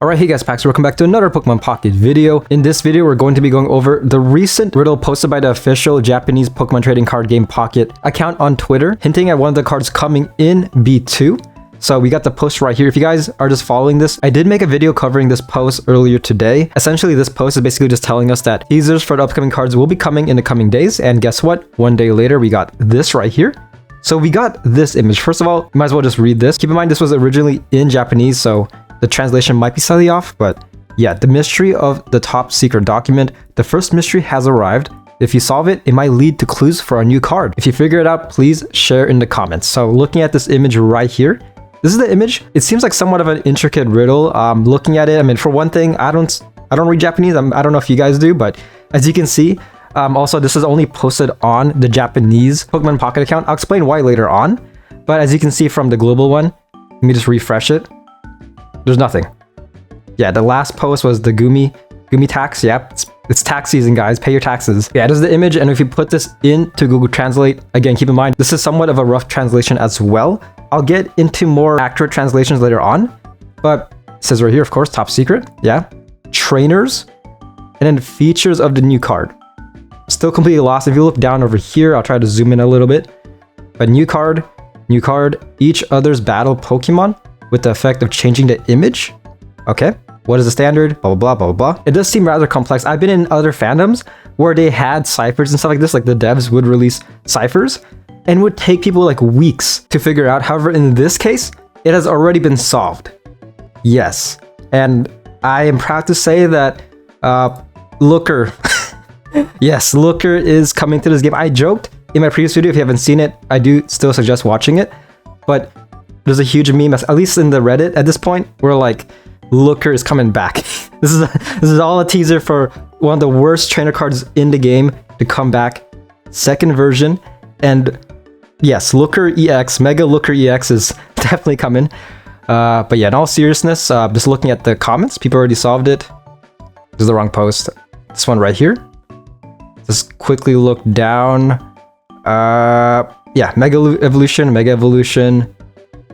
Alright, hey guys, Pax, welcome back to another Pokemon Pocket video. In this video, we're going to be going over the recent riddle posted by the official Japanese Pokemon trading card game Pocket account on Twitter, hinting at one of the cards coming in B2. So we got the post right here. If you guys are just following this, I did make a video covering this post earlier today. Essentially, this post is basically just telling us that teasers for the upcoming cards will be coming in the coming days. And guess what? One day later, we got this right here. So we got this image. First of all, you might as well just read this. Keep in mind, this was originally in Japanese, so the translation might be slightly off, but yeah, the mystery of the top secret document. The first mystery has arrived. If you solve it, it might lead to clues for a new card. If you figure it out, please share in the comments. So looking at this image right here, this is the image. It seems like somewhat of an intricate riddle. Looking at it, I mean, for one thing, I don't read Japanese. I don't know if you guys do, but as you can see, also this is only posted on the Japanese Pokemon Pocket account. I'll explain why later on, but as you can see from the global one, let me just refresh it. There's nothing. Yeah, the last post was the Gumi tax. Yep, it's tax season, guys. Pay your taxes. Yeah, this is the image, and if you put this into Google Translate, again, keep in mind, this is somewhat of a rough translation as well. I'll get into more accurate translations later on, but it says right here, of course, top secret. Yeah, trainers, and then features of the new card. Still completely lost. If you look down over here, I'll try to zoom in a little bit. But new card, each other's battle Pokemon with the effect of changing the image. Okay, what is the standard? Blah, blah, blah, blah, blah. It does seem rather complex. I've been in other fandoms where they had ciphers and stuff like this, like the devs would release ciphers and would take people like weeks to figure out. However, in this case, it has already been solved. Yes, and I am proud to say that Looker, yes, Looker is coming to this game. I joked in my previous video, if you haven't seen it, I do still suggest watching it, but there's a huge meme, at least in the Reddit at this point, where like Looker is coming back. This is all a teaser for one of the worst trainer cards in the game to come back. Second version, and yes, Looker EX, Mega Looker EX is definitely coming. But yeah, in all seriousness, just looking at the comments, people already solved it. This is the wrong post. This one right here. Just quickly look down. Yeah, Mega Evolution.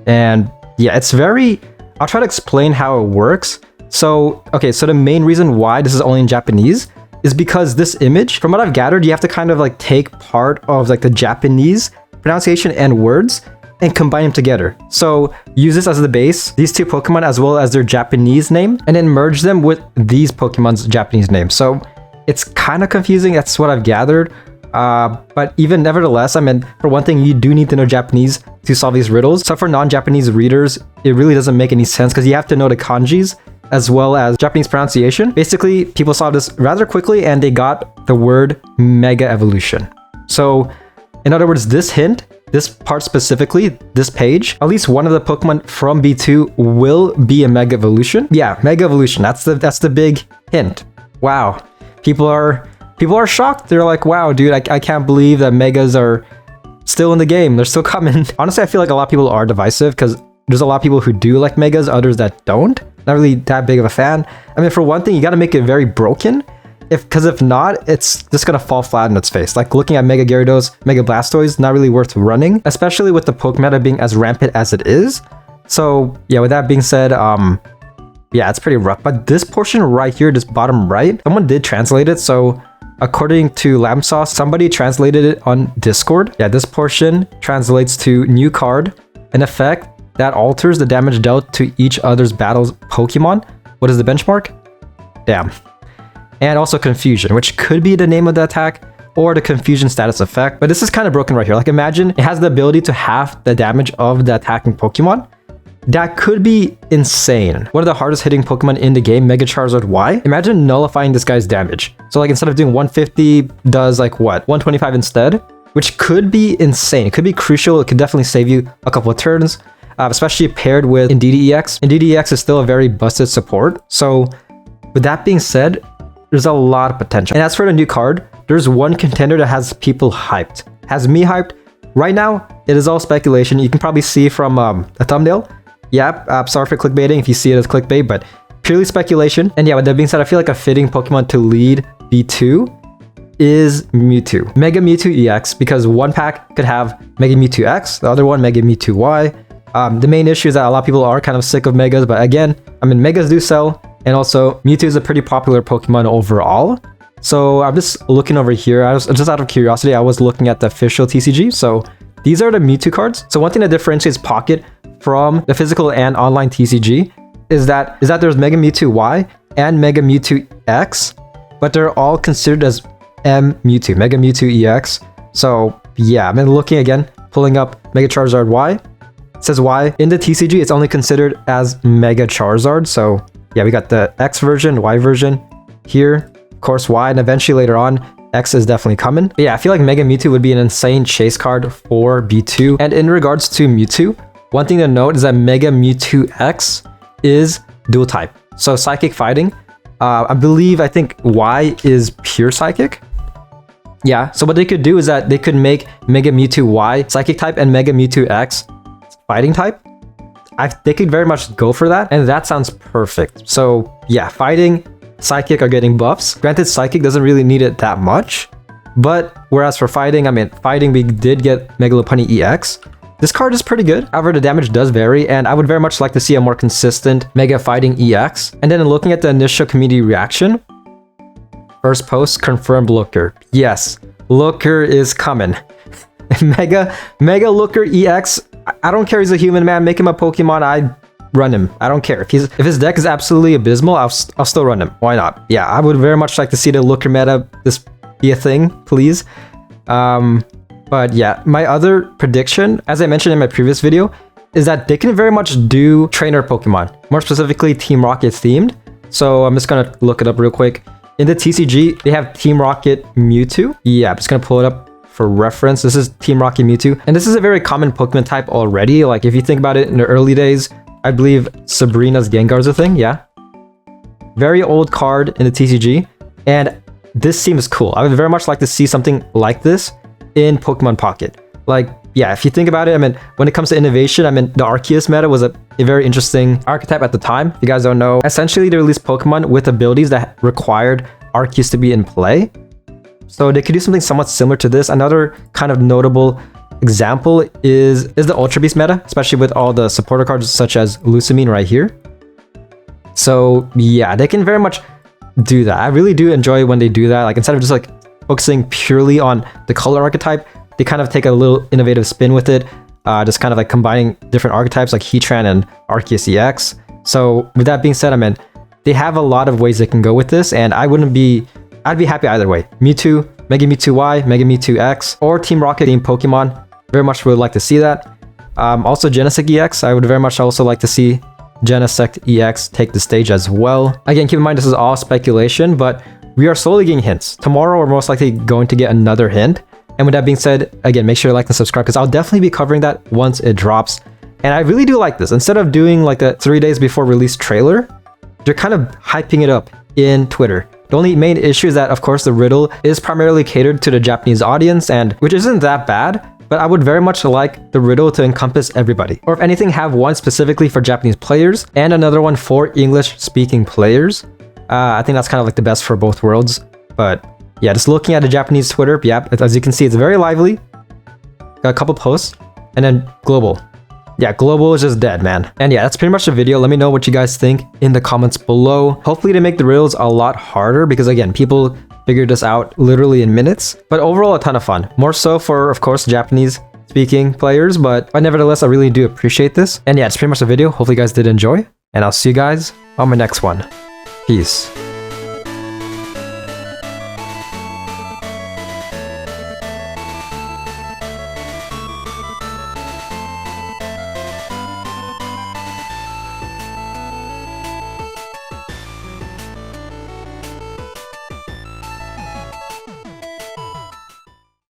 And yeah, it's very, I'll try to explain how it works. So, okay, so the main reason why this is only in Japanese is because this image, from what I've gathered, you have to kind of like take part of like the Japanese pronunciation and words and combine them together. So use this as the base, these two Pokemon as well as their Japanese name, and then merge them with these Pokemon's Japanese name. So it's kind of confusing. That's what I've gathered. But even nevertheless, I mean, for one thing, you do need to know Japanese to solve these riddles. So for non-Japanese readers, it really doesn't make any sense because you have to know the kanjis as well as Japanese pronunciation. Basically, people solved this rather quickly and they got the word Mega Evolution. So in other words, this hint, this part specifically, this page, at least one of the Pokemon from B2 will be a Mega Evolution. Yeah, Mega Evolution, that's the big hint. Wow, people are shocked. They're like, wow, dude, I can't believe that Megas are still in the game. They're still coming. Honestly, I feel like a lot of people are divisive because there's a lot of people who do like Megas, others that don't. Not really that big of a fan. I mean, for one thing, you got to make it very broken. Because if not, it's just going to fall flat in its face. Like looking at Mega Gyarados, Mega Blastoise, not really worth running, especially with the poke meta being as rampant as it is. So yeah, with that being said, yeah, it's pretty rough. But this portion right here, this bottom right, someone did translate it. So according to Lamsauce, somebody translated it on Discord. Yeah, this portion translates to new card, an effect that alters the damage dealt to each other's battle's Pokemon. What is the benchmark? Damn. And also confusion, which could be the name of the attack or the confusion status effect. But this is kind of broken right here. Like imagine it has the ability to half the damage of the attacking Pokemon. That could be insane. One of the hardest hitting Pokemon in the game, Mega Charizard Y. Imagine nullifying this guy's damage. So like instead of doing 150, does like what? 125 instead, which could be insane. It could be crucial. It could definitely save you a couple of turns, especially paired with Indeedee EX. Indeedee EX is still a very busted support. So with that being said, there's a lot of potential. And as for the new card, there's one contender that has people hyped. Has me hyped. Right now, it is all speculation. You can probably see from the thumbnail. Yeah, sorry for clickbaiting if you see it as clickbait, but purely speculation. And yeah, with that being said, I feel like a fitting Pokemon to lead B2 is Mewtwo. Mega Mewtwo EX, because one pack could have Mega Mewtwo X, the other one Mega Mewtwo Y. The main issue is that a lot of people are kind of sick of Megas, but again, I mean, Megas do sell, and also Mewtwo is a pretty popular Pokemon overall. So I'm just looking over here. Just out of curiosity, I was looking at the official TCG. So these are the Mewtwo cards. So one thing that differentiates Pocket from the physical and online TCG is that there's Mega Mewtwo Y and Mega Mewtwo X, but they're all considered as M Mewtwo, Mega Mewtwo EX. So yeah, I've been looking again, pulling up Mega Charizard Y. It says Y. In the TCG, it's only considered as Mega Charizard. So yeah, we got the X version, Y version here. Of course, Y, and eventually later on, X is definitely coming. But yeah, I feel like Mega Mewtwo would be an insane chase card for B2. And in regards to Mewtwo, one thing to note is that Mega Mewtwo X is dual type. So Psychic Fighting. I think Y is pure Psychic. Yeah, so what they could do is that they could make Mega Mewtwo Y Psychic type and Mega Mewtwo X Fighting type. They could very much go for that, and that sounds perfect. So yeah, Fighting, Psychic are getting buffs. Granted, Psychic doesn't really need it that much, but whereas for Fighting, we did get Mega Lopunny EX. This card is pretty good. However, the damage does vary, and I would very much like to see a more consistent Mega Fighting EX. And then looking at the initial community reaction, first post confirmed Looker. Yes, Looker is coming. Mega Looker EX. I don't care. He's a human, man. Make him a Pokemon. I run him. I don't care if his deck is absolutely abysmal. I'll still run him. Why not? Yeah, I would very much like to see the Looker meta this be a thing, please. But yeah, my other prediction, as I mentioned in my previous video, is that they can very much do trainer Pokemon, more specifically Team Rocket themed. So I'm just gonna look it up real quick. In the TCG, they have Team Rocket Mewtwo. Yeah, I'm just gonna pull it up for reference. This is Team Rocket Mewtwo, and this is a very common Pokemon type already. Like if you think about it, in the early days, I believe Sabrina's Gengar is a thing. Yeah, very old card in the TCG, and this seems cool. I would very much like to see something like this in Pokemon Pocket. Like, yeah, if you think about it, when it comes to innovation, the Arceus meta was a very interesting archetype at the time. If you guys don't know, essentially they released Pokemon with abilities that required Arceus to be in play. So they could do something somewhat similar to this. Another kind of notable example is the Ultra Beast meta, especially with all the supporter cards such as Lucamine right here. So yeah, they can very much do that. I really do enjoy when they do that. Like instead of just like focusing purely on the color archetype, they kind of take a little innovative spin with it, just kind of like combining different archetypes like Heatran and Arceus EX. So with that being said, they have a lot of ways they can go with this, and I'd be happy either way. Mewtwo, Mega Mewtwo Y, Mega Mewtwo X, or Team Rocket themed Pokemon. Very much would like to see that. Also Genesect EX, I would very much also like to see Genesect EX take the stage as well. Again, keep in mind this is all speculation, but we are slowly getting hints. Tomorrow we're most likely going to get another hint. And with that being said, again, make sure to like and subscribe because I'll definitely be covering that once it drops. And I really do like this. Instead of doing like a 3 days before release trailer, they're kind of hyping it up in Twitter. The only main issue is that, of course, the riddle is primarily catered to the Japanese audience, and which isn't that bad, but I would very much like the riddle to encompass everybody. Or if anything, have one specifically for Japanese players and another one for English-speaking players. I think that's kind of like the best for both worlds. But yeah, just looking at the Japanese Twitter, yeah, as you can see, it's very lively. Got a couple posts, and then global. Yeah, global is just dead, man. And yeah, that's pretty much the video. Let me know what you guys think in the comments below. Hopefully they make the riddles a lot harder because again, people figured this out literally in minutes. But overall, a ton of fun. More so for, of course, Japanese speaking players, but nevertheless, I really do appreciate this. And yeah, it's pretty much the video. Hopefully you guys did enjoy, and I'll see you guys on my next one. Peace.